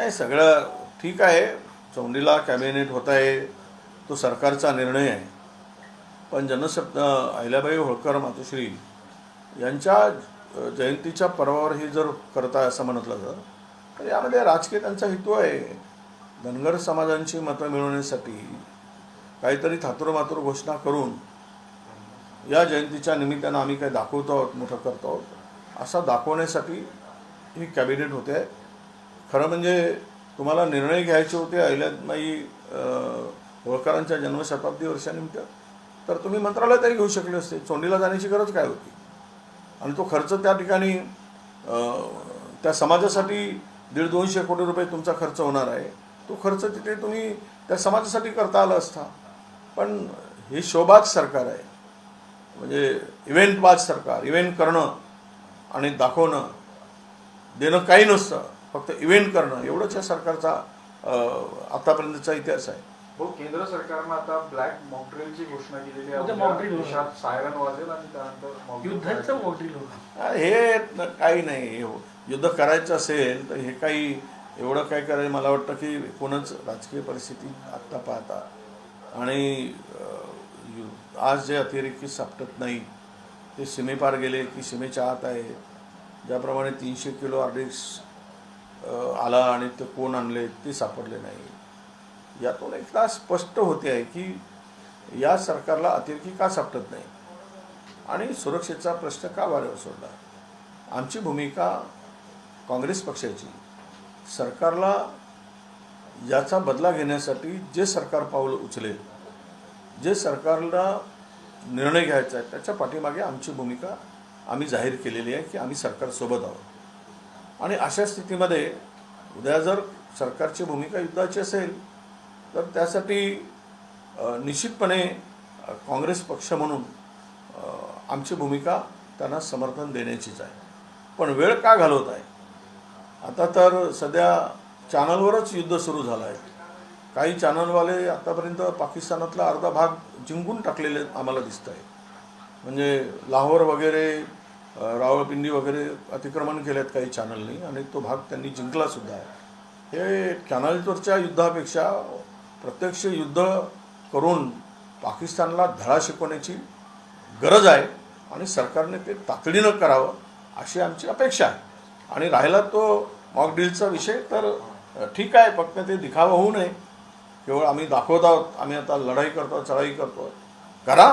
नाही, सगळं ठीक आहे. चौंडीला कॅबिनेट होत आहे, तो सरकारचा निर्णय आहे. पण अहिल्याबाई होळकर मातोश्री यांच्या जयंतीच्या पर्वावर हे जर करताय असं म्हटलं तर यामध्ये राजकीय त्यांचा हेतू आहे. धनगर समाजांची मतं मिळवण्यासाठी काहीतरी थातुरमातुर घोषणा करून या जयंतीच्या निमित्तानं आम्ही काय दाखवतो आहोत, मोठं करतो आहोत, असा दाखवण्यासाठी ही कॅबिनेट होते आहे. खरं म्हणजे तुम्हाला निर्णय घ्यायचे होते अहिल्याबाई होळकरांच्या जन्मशताब्दी वर्षानिमित्त, तर तुम्ही मंत्रालयातही घेऊ शकले असते. चोंडीला जाण्याची गरज काय होती? आणि तो खर्च त्या ठिकाणी त्या समाजासाठी 150-200 कोटी रुपये तुमचा खर्च होणार आहे. तो खर्च तिथे तुम्ही त्या समाजासाठी करता आला असता. पण हे शोबाज सरकार आहे, म्हणजे इव्हेंटबाज सरकार. इव्हेंट करणं आणि दाखवणं, देणं काही नसतं, फक्त इव्हेंट करणं एवढंच या सरकारचा आतापर्यंतचा इतिहास आहे. हो, केंद्र सरकारनं आता ब्लॅक मॉकड्रिलची घोषणा केलेली आहे. सायरन वाजेल आणि त्यानंतर युद्धाचं मॉकड्रिल होतं. हे काही नाही. युद्ध करायचं असेल तर हे काही एवढं काय करायचं, मला वाटतं की कोणच राजकीय परिस्थिती आत्ता पाहता आणि आज जे अतिरेकी सापटत नाही ते सीमेपार गेले की सीमेच्या आत आहे. ज्याप्रमाणे 300 किलो आरडीएक्स आला आणि ते कोण आणले ते सापडले नाही. यातून एकदा स्पष्ट होते आहे की या सरकारला अतिरेकी का सापडत नाही आणि सुरक्षेचा प्रश्न का वाऱ्यावर सोडला. आमची भूमिका काँग्रेस पक्षाची, सरकारला याचा बदला घेण्यासाठी जे सरकार पाऊल उचलेल, जे सरकारला निर्णय घ्यायचा आहे त्याच्या पाठीमागे आमची भूमिका आम्ही जाहीर केलेली आहे की आम्ही सरकारसोबत आहोत. आणि अशा स्थितीमध्ये उद्या जर सरकारची भूमिका युद्धाची असेल तर त्यासाठी निश्चितपणे काँग्रेस पक्ष म्हणून आमची भूमिका त्यांना समर्थन देण्याचीच आहे. पण वेळ का घालवत आहे? आता तर सध्या चॅनलवरच युद्ध सुरू झालं आहे. काही चॅनलवाले आतापर्यंत पाकिस्तानातला अर्धा भाग जिंकून टाकलेले आम्हाला दिसत आहे. म्हणजे लाहोर वगैरे, रावळपिंडी वगैरे अतिक्रमण केलेत काही चॅनलनी आणि तो भाग त्यांनी जिंकलासुद्धा आहे. हे चॅनलवरच्या युद्धापेक्षा प्रत्यक्ष युद्ध करून पाकिस्तानला धडा शिकवण्याची गरज आहे आणि सरकारने ते तातडीनं करावं अशी आमची अपेक्षा आहे. आणि राहिला तो मॉकड्रिलचा विषय तर ठीक आहे, फक्त ते दिखावा होऊ नये. केवळ आम्ही दाखवत आहोत, आम्ही आता लढाई करतो, चढाई करतो, करा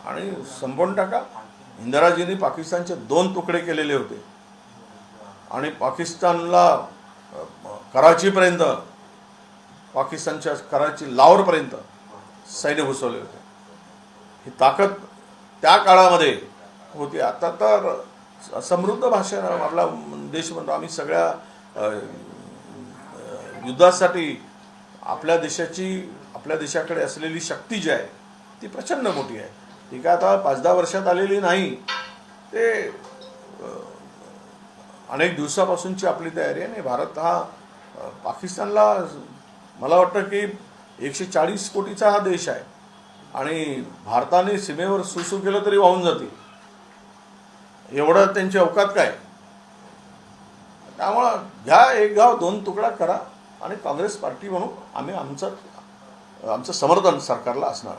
आणि संपवून टाका. इंदिराजींनी पाकिस्तानचे 2 तुकडे केलेले होते आणि पाकिस्तानला कराचीपर्यंत, पाकिस्तानच्या कराची लाहोरपर्यंत सैन्य घुसवले होते. ही ताकद त्या काळामध्ये होती. आता तर समृद्ध भाषा आपला देश म्हणतो. आम्ही सगळ्या युद्धासाठी आपल्या देशाकडे असलेली शक्ती जी आहे ती प्रचंड मोठी आहे. ती काय आता 5-10 वर्षात आलेली नाही, ते अनेक दिवसापासूनची आपली तयारी आहे. आणि भारत हा पाकिस्तानला, मला वाटतं की 140 कोटीचा हा देश आहे आणि भारताने सीमेवर सुसू केलं तरी वाहून जातील, एवढं त्यांची अवकात काय. त्यामुळं घ्या, एक गाव 2 तुकडा करा आणि काँग्रेस पार्टी म्हणून आम्ही आमचं समर्थन सरकारला असणार.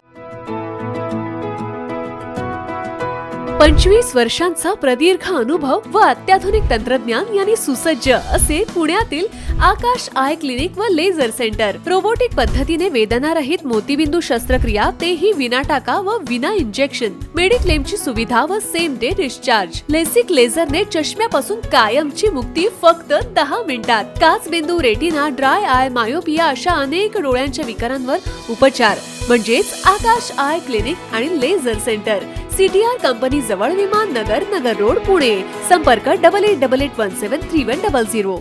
25 वर्षांचा प्रदीर्घ अनुभव व अत्याधुनिक तंत्रज्ञान यांनी सुसज्ज असे पुण्यातील आकाश आय क्लिनिक व लेझर सेंटर. रोबोटिक पद्धतीने वेदनारहित मोतीबिंदू शस्त्रक्रिया, तेही विना टाका व विना इंजेक्शन. मेडिक्लेमची सुविधा व सेम डे डिस्चार्ज. लेसिक लेझरने चष्म्यापासून कायमची मुक्ती फक्त 10 मिनिटात. काचबिंदू, रेटिना, ड्राय आय, मायोपिया अशा अनेक डोळ्यांच्या विकारांवर उपचार म्हणजेच आकाश आय क्लिनिक आणि लेझर सेंटर. CTR कंपनी जवळ, विमान नगर, नगर रोड, पुणे. संपर्क 8888173100.